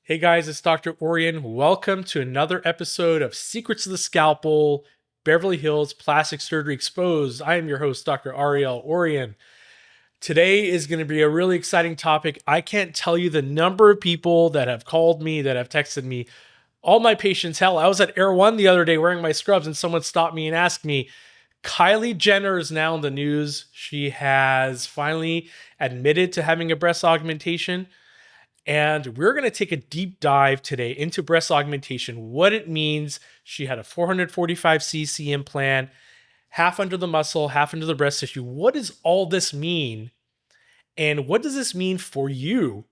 Hey guys, it's Dr. Ourian. Welcome to another episode of Secrets of the Scalpel, Beverly Hills Plastic Surgery Exposed. I am your host, Dr. Ariel Ourian. Today is going to be a really exciting topic. I can't tell you the number of people that have called me, that have texted me. All my patients, hell, I was at Air One the other day wearing my scrubs and someone stopped me and asked me, Kylie Jenner is now in the news. She has finally admitted to having a breast augmentation. And we're going to take a deep dive today into breast augmentation, what it means. She had a 445cc implant, half under the muscle, half under the breast tissue. What does all this mean? And what does this mean for you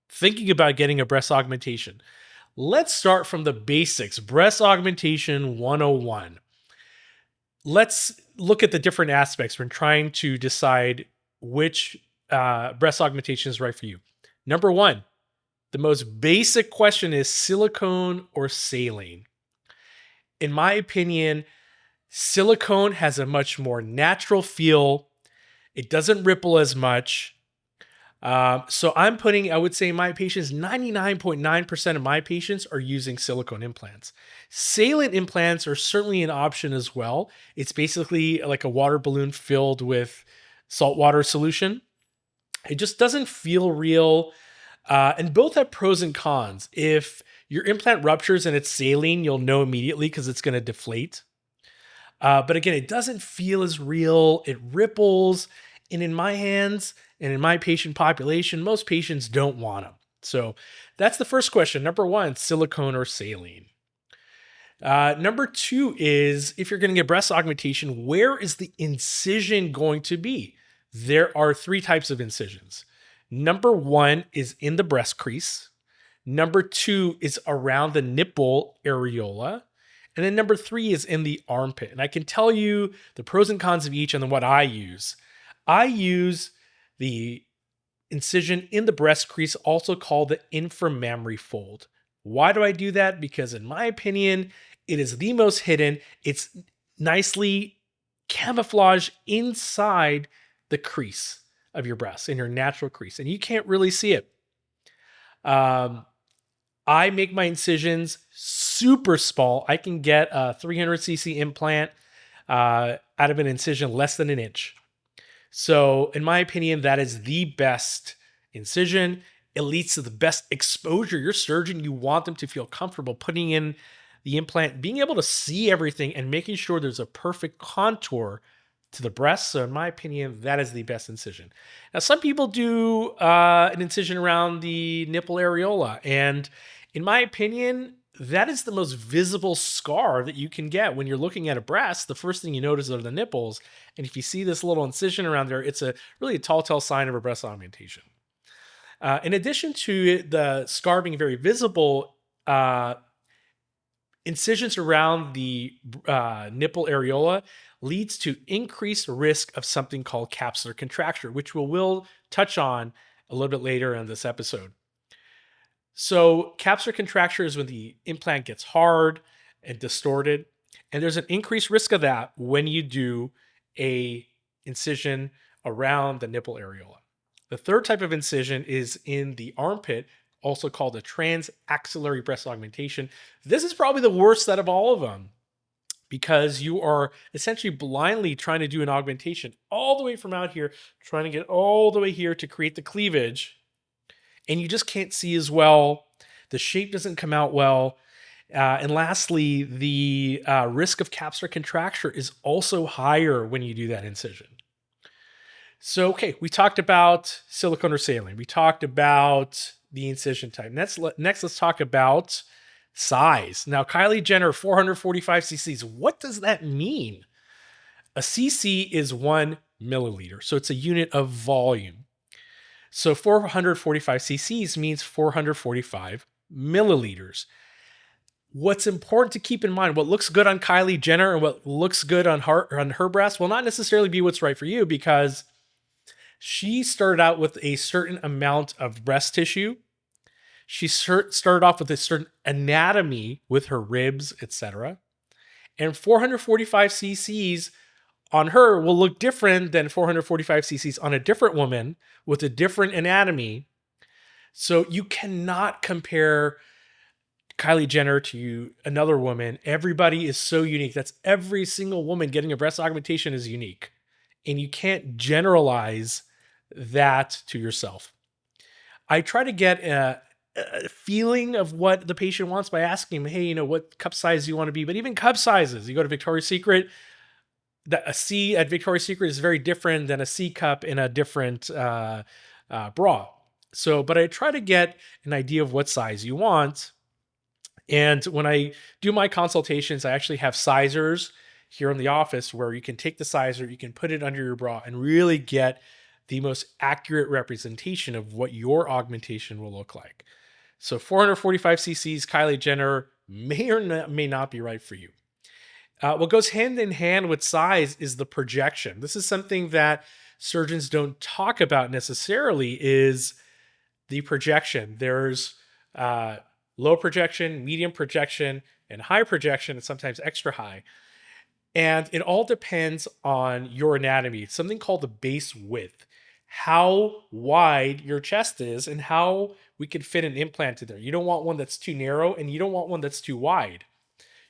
thinking about getting a breast augmentation? Let's start from the basics. Breast augmentation 101. Let's look at the different aspects when trying to decide which breast augmentation is right for you. Number one, the most basic question is silicone or saline. In my opinion, silicone has a much more natural feel. It doesn't ripple as much. So I'm putting, I would say my patients, 99.9% of my patients are using silicone implants. Saline implants are certainly an option as well. It's basically like a water balloon filled with saltwater solution. It just doesn't feel real. And both have pros and cons. If your implant ruptures and it's saline, you'll know immediately because it's going to deflate. But again, it doesn't feel as real. It ripples. And in my hands and in my patient population, most patients don't want them. So that's the first question. Number one, silicone or saline. Number two is, if you're going to get breast augmentation, where is the incision going to be? There are three types of incisions. Number one is in the breast crease. Number two is around the nipple areola. And then number three is in the armpit. And I can tell you the pros and cons of each and then what I use. I use the incision in the breast crease, also called the inframammary fold. Why do I do that? Because in my opinion, it is the most hidden. It's nicely camouflaged inside the crease of your breast, in your natural crease, and you can't really see it. I make my incisions super small. I can get a 300cc implant out of an incision less than an inch. So in my opinion, that is the best incision. It leads to the best exposure. Your surgeon, you want them to feel comfortable putting in the implant, being able to see everything and making sure there's a perfect contour to the breast. So in my opinion, that is the best incision. Now, some people do an incision around the nipple areola. And in my opinion, that is the most visible scar that you can get when you're looking at a breast. The first thing you notice are the nipples. And if you see this little incision around there, it's really a telltale sign of a breast augmentation. In addition to the scar being very visible, incisions around the nipple areola leads to increased risk of something called capsular contracture, which we'll touch on a little bit later in this episode. So capsular contracture is when the implant gets hard and distorted, and there's an increased risk of that when you do a incision around the nipple areola. The third type of incision is in the armpit, also called a transaxillary breast augmentation. This is probably the worst out of all of them, because you are essentially blindly trying to do an augmentation all the way from out here, trying to get all the way here to create the cleavage, and you just can't see as well. The shape doesn't come out well. And lastly, the risk of capsular contracture is also higher when you do that incision. So, okay, we talked about silicone or saline. We talked about the incision type. Next, let's talk about size. Now, Kylie Jenner, 445 cc's. What does that mean? A cc is 1 milliliter, so it's a unit of volume. So 445 cc's means 445 milliliters. What's important to keep in mind, what looks good on Kylie Jenner and what looks good on her breast will not necessarily be what's right for you, because she started out with a certain amount of breast tissue. She started off with a certain anatomy with her ribs, etc. And 445 cc's on her will look different than 445 cc's on a different woman with a different anatomy. So you cannot compare Kylie Jenner to another woman. Everybody is so unique. That's every single woman getting a breast augmentation is unique. And you can't generalize that to yourself. I try to get a feeling of what the patient wants by asking him, hey, what cup size do you want to be? But even cup sizes, you go to Victoria's Secret, a C at Victoria's Secret is very different than a C cup in a different bra. So, but I try to get an idea of what size you want. And when I do my consultations, I actually have sizers here in the office where you can take the sizer, you can put it under your bra and really get the most accurate representation of what your augmentation will look like. So 445 cc's Kylie Jenner may or may not be right for you. What goes hand in hand with size is the projection. This is something that surgeons don't talk about necessarily, is the projection. There's low projection, medium projection, and high projection, and sometimes extra high. And it all depends on your anatomy. It's something called the base width, how wide your chest is and how we can fit an implant in there. You don't want one that's too narrow and you don't want one that's too wide.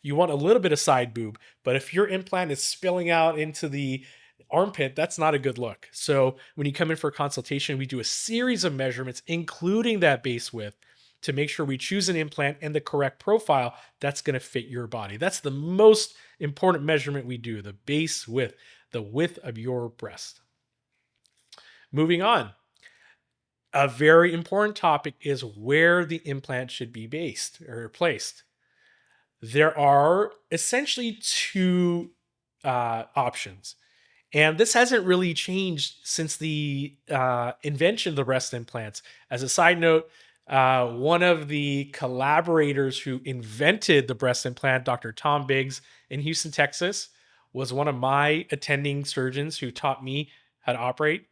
You want a little bit of side boob, but if your implant is spilling out into the armpit, that's not a good look. So when you come in for a consultation, we do a series of measurements, including that base width, to make sure we choose an implant and the correct profile that's going to fit your body. That's the most important measurement we do, the base width, the width of your breast. Moving on. A very important topic is where the implant should be based or placed. There are essentially two options. And this hasn't really changed since the invention of the breast implants. As a side note, one of the collaborators who invented the breast implant, Dr. Tom Biggs in Houston, Texas, was one of my attending surgeons who taught me how to operate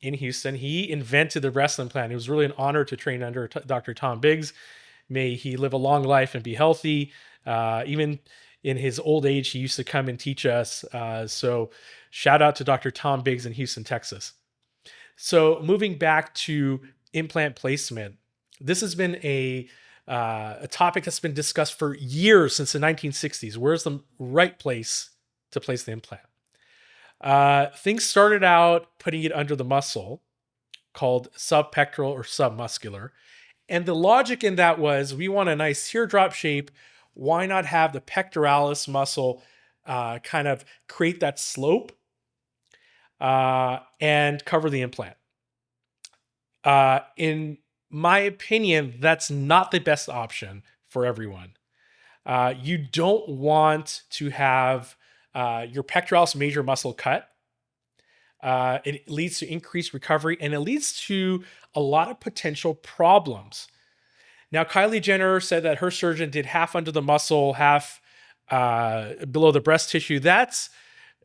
in Houston. He invented the breast implant. It was really an honor to train under Dr. Tom Biggs. May he live a long life and be healthy. Even in his old age, he used to come and teach us. So shout out to Dr. Tom Biggs in Houston, Texas. So moving back to implant placement, this has been a topic that's been discussed for years, since the 1960s. Where's the right place to place the implant? Things started out putting it under the muscle, called subpectoral or submuscular. And the logic in that was, we want a nice teardrop shape. Why not have the pectoralis muscle kind of create that slope and cover the implant? In my opinion, that's not the best option for everyone. You don't want to have your pectoralis major muscle cut. It leads to increased recovery, and it leads to a lot of potential problems. Now, Kylie Jenner said that her surgeon did half under the muscle, half below the breast tissue. That's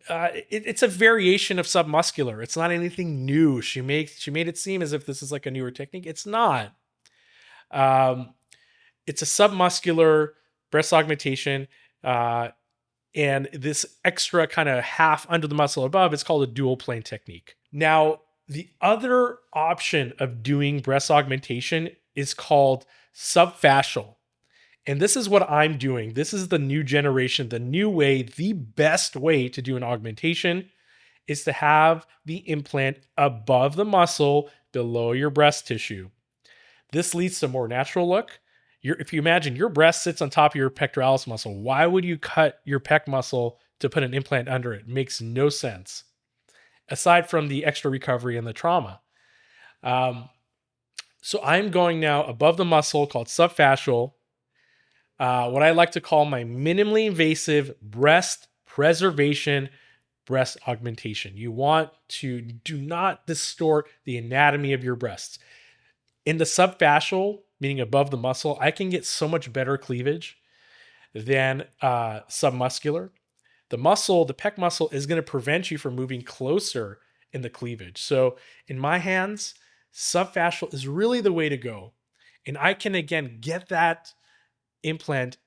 it's a variation of submuscular. It's not anything new. She made it seem as if this is like a newer technique. It's not. It's a submuscular breast augmentation. And this extra kind of half under the muscle above, it's called a dual plane technique. Now, the other option of doing breast augmentation is called subfascial. And this is what I'm doing. This is the new generation, the new way. The best way to do an augmentation is to have the implant above the muscle, below your breast tissue. This leads to a more natural look. If you imagine your breast sits on top of your pectoralis muscle, why would you cut your pec muscle to put an implant under it? It makes no sense, aside from the extra recovery and the trauma. So I'm going now above the muscle, called subfascial, what I like to call my minimally invasive breast preservation breast augmentation. You want to do not distort the anatomy of your breasts. In the subfascial, meaning above the muscle, I can get so much better cleavage than submuscular. The muscle, the pec muscle, is going to prevent you from moving closer in the cleavage. So in my hands, subfascial is really the way to go. And I can, again, get that implant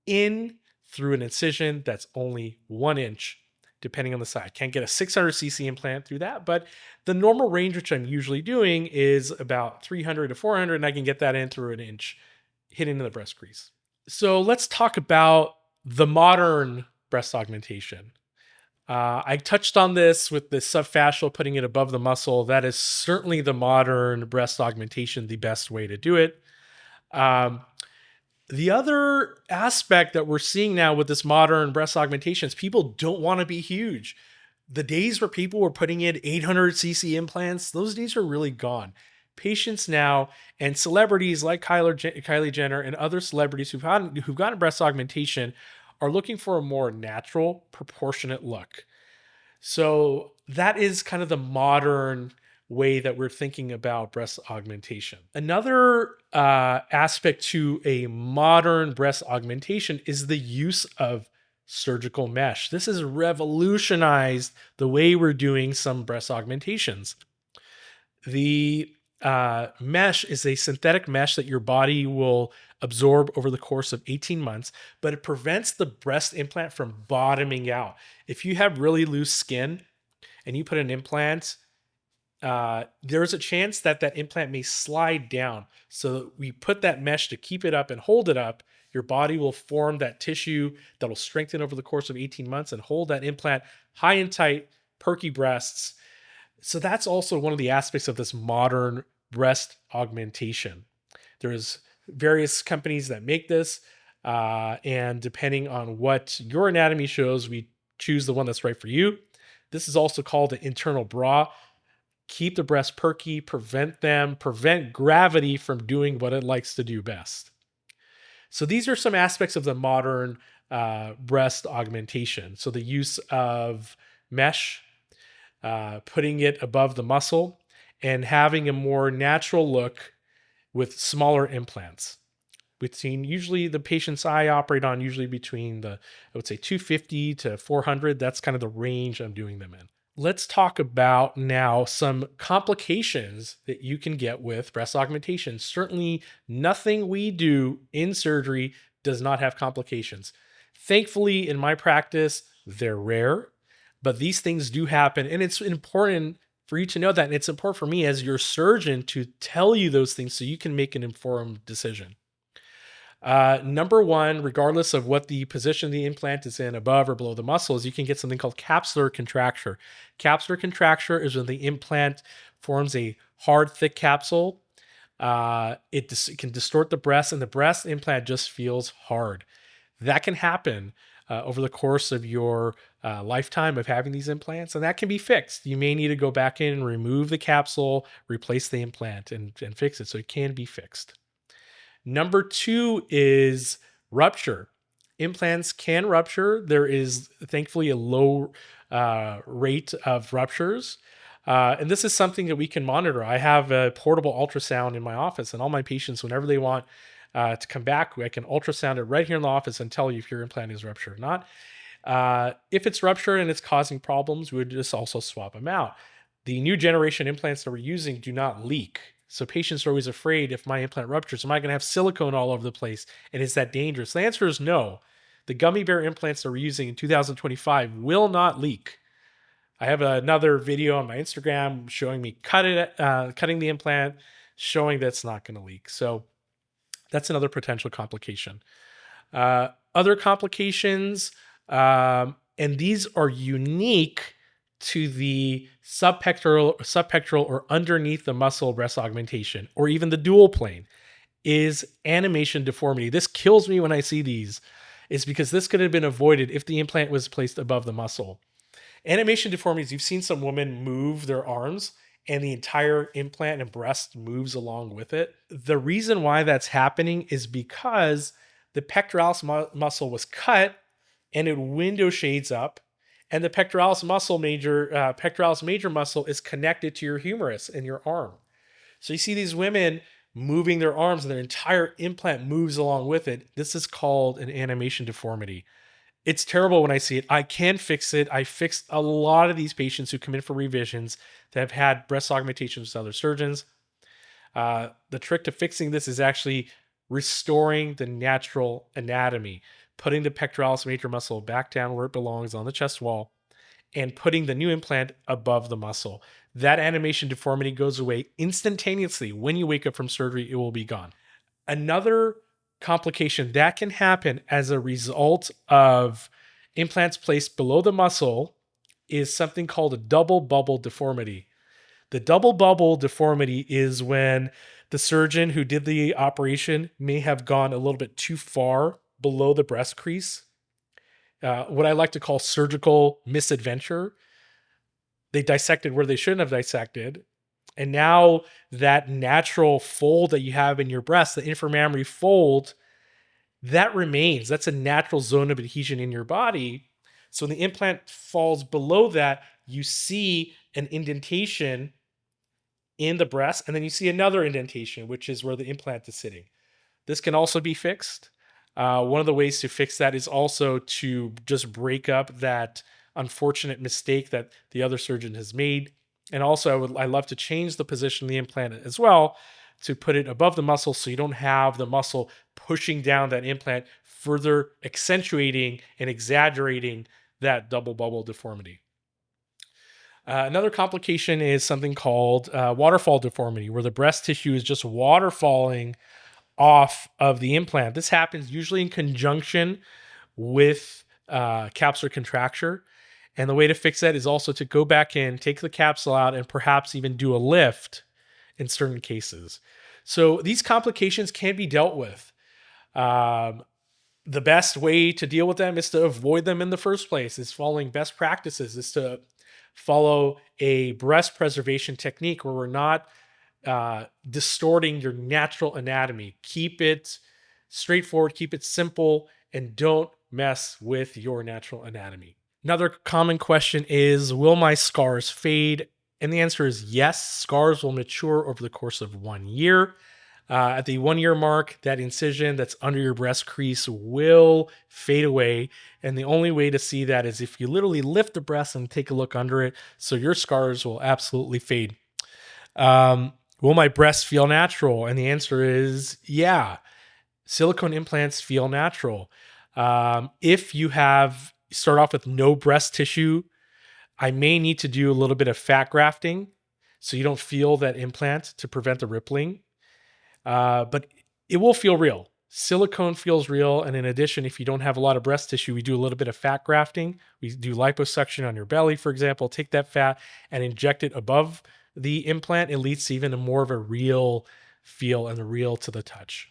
in through an incision that's only 1 inch, depending on the size. Can't get a 600cc implant through that, but the normal range, which I'm usually doing, is about 300 to 400, and I can get that in through an inch, hitting the breast crease. So let's talk about the modern breast augmentation. I touched on this with the subfascial, putting it above the muscle. That is certainly the modern breast augmentation, the best way to do it. The other aspect that we're seeing now with this modern breast augmentation is people don't want to be huge. The days where people were putting in 800cc implants, those days are really gone. Patients now and celebrities like Kylie Jenner and other celebrities who've gotten breast augmentation are looking for a more natural, proportionate look. So that is kind of the modern way that we're thinking about breast augmentation. Another aspect to a modern breast augmentation is the use of surgical mesh. This has revolutionized the way we're doing some breast augmentations. The mesh is a synthetic mesh that your body will absorb over the course of 18 months, but it prevents the breast implant from bottoming out. If you have really loose skin and you put an implant, there is a chance that that implant may slide down. So we put that mesh to keep it up and hold it up. Your body will form that tissue that will strengthen over the course of 18 months and hold that implant high and tight, perky breasts. So that's also one of the aspects of this modern breast augmentation. There's various companies that make this, and depending on what your anatomy shows, we choose the one that's right for you. This is also called an internal bra. Keep the breasts perky, prevent gravity from doing what it likes to do best. So these are some aspects of the modern breast augmentation. So the use of mesh, putting it above the muscle, and having a more natural look with smaller implants. Usually the patients I operate on usually between I would say 250 to 400. That's kind of the range I'm doing them in. Let's talk about now some complications that you can get with breast augmentation. Certainly nothing we do in surgery does not have complications. Thankfully, in my practice, they're rare, but these things do happen. And it's important for you to know that. And it's important for me as your surgeon to tell you those things so you can make an informed decision. Number one, regardless of what the position the implant is in, above or below the muscles, you can get something called capsular contracture. Capsular contracture is when the implant forms a hard, thick capsule. It can distort the breast, and the breast implant just feels hard. That can happen over the course of your lifetime of having these implants, and that can be fixed. You may need to go back in and remove the capsule, replace the implant, and fix it. So it can be fixed. Number two is rupture. Implants can rupture. There is thankfully a low rate of ruptures. And this is something that we can monitor. I have a portable ultrasound in my office, and all my patients, whenever they want to come back, I can ultrasound it right here in the office and tell you if your implant is ruptured or not. If it's ruptured and it's causing problems, we would just also swap them out. The new generation implants that we're using do not leak. So patients are always afraid, if my implant ruptures, am I going to have silicone all over the place? And is that dangerous? The answer is no. The gummy bear implants that we're using in 2025 will not leak. I have another video on my Instagram showing me cutting the implant, showing that it's not going to leak. So that's another potential complication. Other complications, and these are unique to the subpectoral or underneath the muscle breast augmentation, or even the dual plane, is animation deformity. This kills me when I see these. It's because this could have been avoided if the implant was placed above the muscle. Animation deformities, you've seen some women move their arms and the entire implant and breast moves along with it. The reason why that's happening is because the pectoralis muscle was cut and it window shades up, and the pectoralis major muscle is connected to your humerus in your arm. So you see these women moving their arms and their entire implant moves along with it. This is called an animation deformity. It's terrible when I see it. I can fix it. I fixed a lot of these patients who come in for revisions that have had breast augmentations with other surgeons. The trick to fixing this is actually restoring the natural anatomy, putting the pectoralis major muscle back down where it belongs on the chest wall, and putting the new implant above the muscle. That animation deformity goes away instantaneously. When you wake up from surgery, it will be gone. Another complication that can happen as a result of implants placed below the muscle is something called a double bubble deformity. The double bubble deformity is when the surgeon who did the operation may have gone a little bit too far below the breast crease. What I like to call surgical misadventure. They dissected where they shouldn't have dissected. And now that natural fold that you have in your breast, the inframammary fold, that remains. That's a natural zone of adhesion in your body. So when the implant falls below that, you see an indentation in the breast, and then you see another indentation, which is where the implant is sitting. This can also be fixed. One of the ways to fix that is also to just break up that unfortunate mistake that the other surgeon has made. And also, I love to change the position of the implant as well to put it above the muscle so you don't have the muscle pushing down that implant, further accentuating and exaggerating that double bubble deformity. Another complication is something called waterfall deformity, where the breast tissue is just waterfalling off of the implant. This happens usually in conjunction with capsular contracture. And the way to fix that is also to go back in, take the capsule out, and perhaps even do a lift in certain cases. So these complications can be dealt with. The best way to deal with them is to avoid them in the first place. Is following best practices, is to follow a breast preservation technique where we're not distorting your natural anatomy. Keep it straightforward, keep it simple, and don't mess with your natural anatomy. Another common question is, will my scars fade? And the answer is yes. Scars will mature over the course of 1 year. At the 1 year mark, that incision that's under your breast crease will fade away. And the only way to see that is if you literally lift the breast and take a look under it. So your scars will absolutely fade. Will my breasts feel natural? And the answer is yeah. Silicone implants feel natural. If you start off with no breast tissue, I may need to do a little bit of fat grafting so you don't feel that implant to prevent the rippling. But it will feel real. Silicone feels real. And in addition, if you don't have a lot of breast tissue, we do a little bit of fat grafting. We do liposuction on your belly, for example, take that fat and inject it above the implant. It leads to even more of a real feel and a real to the touch.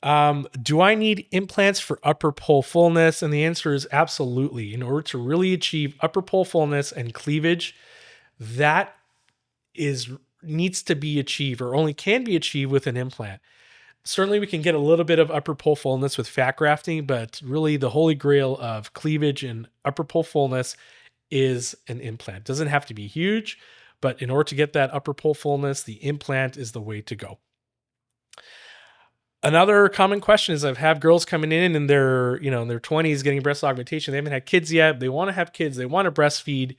Do I need implants for upper pole fullness? And the answer is absolutely. In order to really achieve upper pole fullness and cleavage, that needs to be achieved or only can be achieved with an implant. Certainly we can get a little bit of upper pole fullness with fat grafting, but really the holy grail of cleavage and upper pole fullness is an implant. It doesn't have to be huge, but in order to get that upper pole fullness, the implant is the way to go. Another common question is I've had girls coming in their 20s getting breast augmentation. They haven't had kids yet. They want to have kids. They want to breastfeed.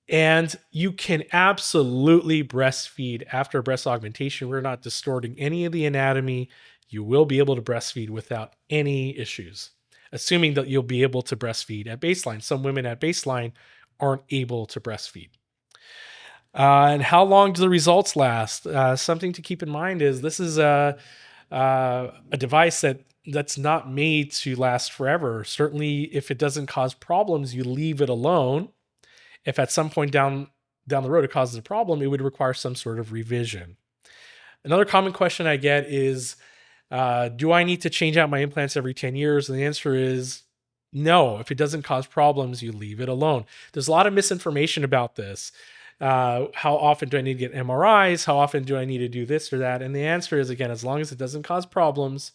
And you can absolutely breastfeed after breast augmentation. We're not distorting any of the anatomy. You will be able to breastfeed without any issues, assuming that you'll be able to breastfeed at baseline. Some women at baseline aren't able to breastfeed. And how long do the results last? Something to keep in mind is this is a device that's not made to last forever. Certainly, if it doesn't cause problems, you leave it alone. If at some point down the road it causes a problem, it would require some sort of revision. Another common question I get is, do I need to change out my implants every 10 years? And the answer is no. If it doesn't cause problems, you leave it alone. There's a lot of misinformation about this. How often do I need to get MRIs? How often do I need to do this or that? And the answer is, again, as long as it doesn't cause problems,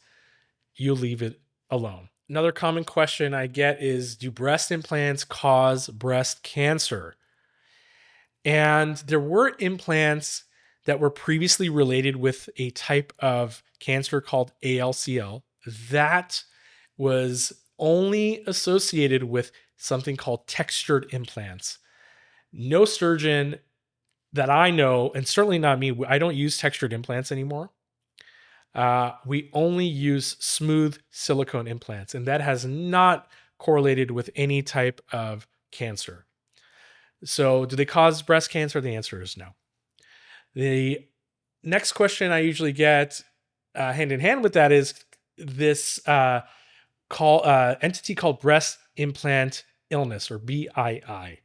you leave it alone. Another common question I get is, do breast implants cause breast cancer? And there were implants that were previously related with a type of cancer called ALCL that was only associated with something called textured implants. No surgeon that I know, and certainly not me, I don't use textured implants anymore. We only use smooth silicone implants, and that has not correlated with any type of cancer. So, do they cause breast cancer? The answer is no. The next question I usually get hand in hand with that is this entity called breast implant illness, or BII.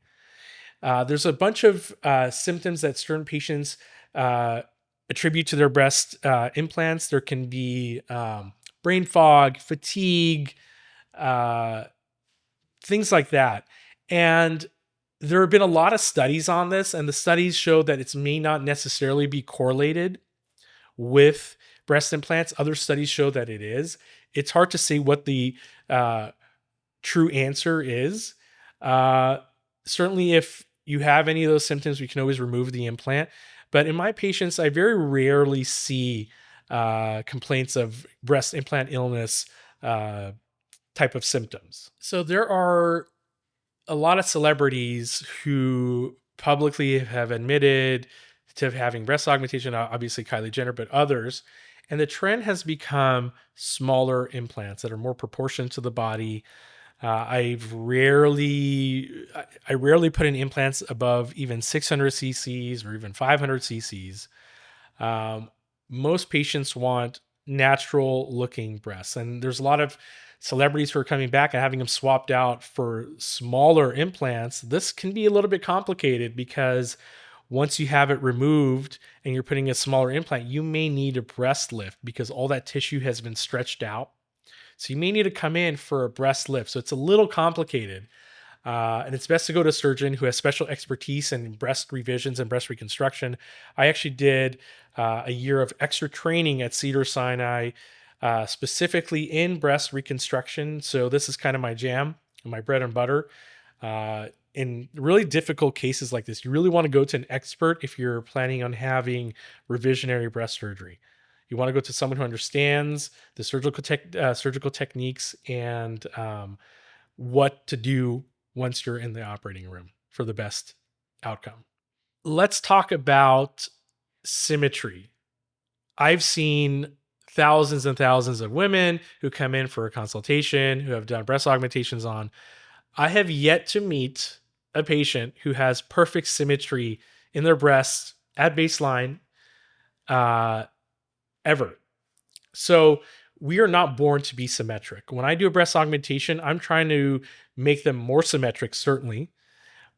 There's a bunch of symptoms that certain patients attribute to their breast implants. There can be brain fog, fatigue, things like that. And there have been a lot of studies on this, and the studies show that it may not necessarily be correlated with breast implants. Other studies show that it is. It's hard to say what the true answer is. Certainly, if you have any of those symptoms, we can always remove the implant. But in my patients, I very rarely see complaints of breast implant illness type of symptoms. So there are a lot of celebrities who publicly have admitted to having breast augmentation, obviously Kylie Jenner, but others. And the trend has become smaller implants that are more proportioned to the body. I rarely put in implants above even 600 cc's or even 500 cc's. Most patients want natural looking breasts, and there's a lot of celebrities who are coming back and having them swapped out for smaller implants. This can be a little bit complicated because once you have it removed and you're putting a smaller implant, you may need a breast lift because all that tissue has been stretched out. So you may need to come in for a breast lift. So it's a little complicated. And it's best to go to a surgeon who has special expertise in breast revisions and breast reconstruction. I actually did a year of extra training at Cedars-Sinai, specifically in breast reconstruction. So this is kind of my jam, my bread and butter. In really difficult cases like this, you really want to go to an expert if you're planning on having revisionary breast surgery. You want to go to someone who understands the surgical techniques and what to do once you're in the operating room for the best outcome. Let's talk about symmetry. I've seen thousands and thousands of women who come in for a consultation, who have done breast augmentations on. I have yet to meet a patient who has perfect symmetry in their breasts at baseline ever. So we are not born to be symmetric. When I do a breast augmentation, I'm trying to make them more symmetric, certainly,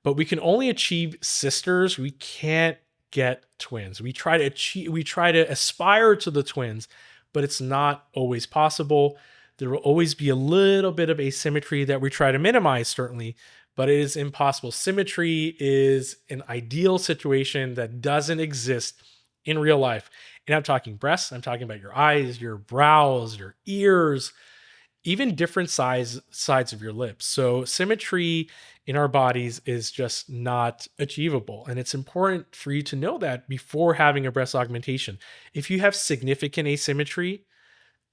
but we can only achieve sisters. We can't get twins. We try to aspire to the twins, but it's not always possible. There will always be a little bit of asymmetry that we try to minimize, certainly, but it is impossible. Symmetry is an ideal situation that doesn't exist in real life. And I'm talking breasts, I'm talking about your eyes, your brows, your ears, even different sides of your lips. So symmetry in our bodies is just not achievable. And it's important for you to know that before having a breast augmentation. If you have significant asymmetry,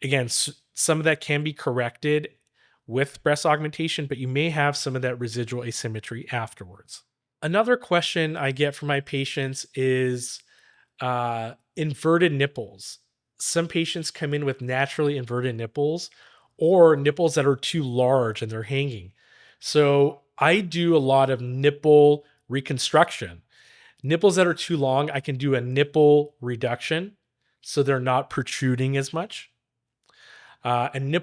again, some of that can be corrected with breast augmentation, but you may have some of that residual asymmetry afterwards. Another question I get from my patients is inverted nipples. Some patients come in with naturally inverted nipples or nipples that are too large and they're hanging. So I do a lot of nipple reconstruction. Nipples that are too long, I can do a nipple reduction so they're not protruding as much. And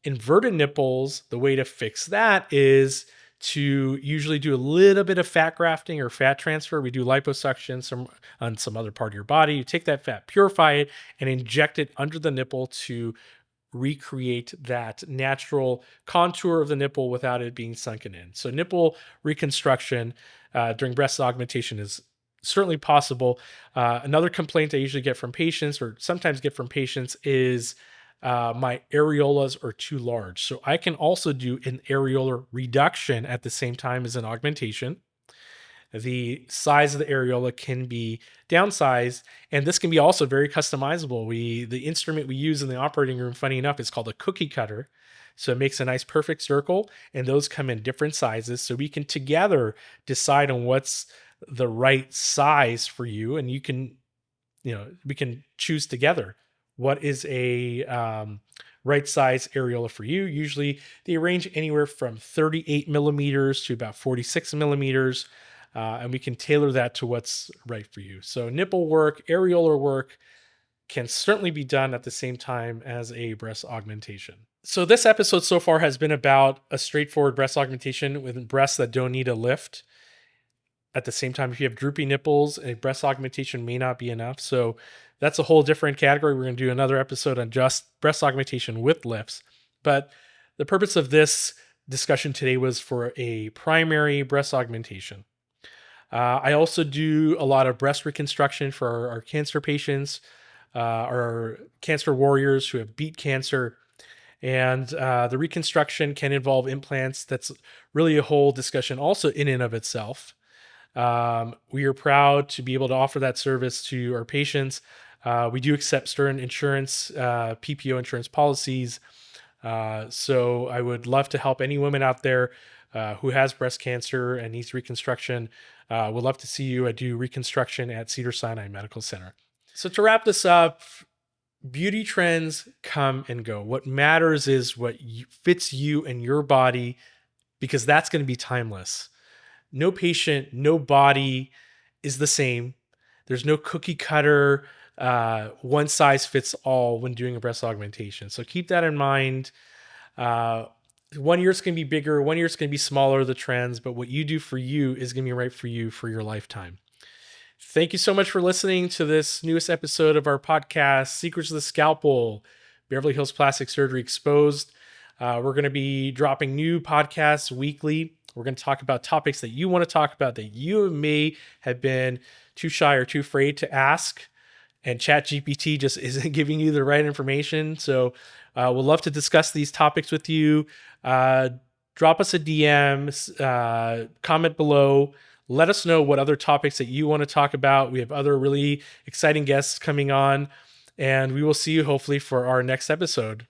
inverted nipples, the way to fix that is to usually do a little bit of fat grafting or fat transfer. We do liposuction on some other part of your body. You take that fat, purify it, and inject it under the nipple to recreate that natural contour of the nipple without it being sunken in. So nipple reconstruction during breast augmentation is certainly possible. Another complaint I usually get from patients, or sometimes get from patients, is my areolas are too large. So I can also do an areolar reduction at the same time as an augmentation. The size of the areola can be downsized, and this can be also very customizable. The instrument we use in the operating room, funny enough, is called a cookie cutter. So it makes a nice perfect circle, and those come in different sizes. So we can together decide on what's the right size for you, and we can choose together what is a right size areola for you. Usually they range anywhere from 38 millimeters to about 46 millimeters. And we can tailor that to what's right for you. So nipple work, areolar work can certainly be done at the same time as a breast augmentation. So this episode so far has been about a straightforward breast augmentation with breasts that don't need a lift. At the same time, if you have droopy nipples, a breast augmentation may not be enough. So that's a whole different category. We're going to do another episode on just breast augmentation with lifts. But the purpose of this discussion today was for a primary breast augmentation. I also do a lot of breast reconstruction for our cancer patients, our cancer warriors who have beat cancer. And the reconstruction can involve implants. That's really a whole discussion also in and of itself. We are proud to be able to offer that service to our patients. We do accept certain insurance, PPO insurance policies. So I would love to help any woman out there who has breast cancer and needs reconstruction. Would love to see you. I do reconstruction at Cedars-Sinai Medical Center. So to wrap this up, beauty trends come and go. What matters is what fits you and your body, because that's going to be timeless. No patient, no body is the same. There's no cookie cutter, one size fits all when doing a breast augmentation. So keep that in mind. 1 year it's going to be bigger, 1 year it's going to be smaller, the trends, but what you do for you is going to be right for you for your lifetime. Thank you so much for listening to this newest episode of our podcast, Secrets of the Scalpel, Beverly Hills Plastic Surgery Exposed. We're going to be dropping new podcasts weekly. We're going to talk about topics that you want to talk about that you may have been too shy or too afraid to ask, and ChatGPT just isn't giving you the right information. So we'll love to discuss these topics with you. Drop us a DM, comment below. Let us know what other topics that you want to talk about. We have other really exciting guests coming on, and we will see you hopefully for our next episode.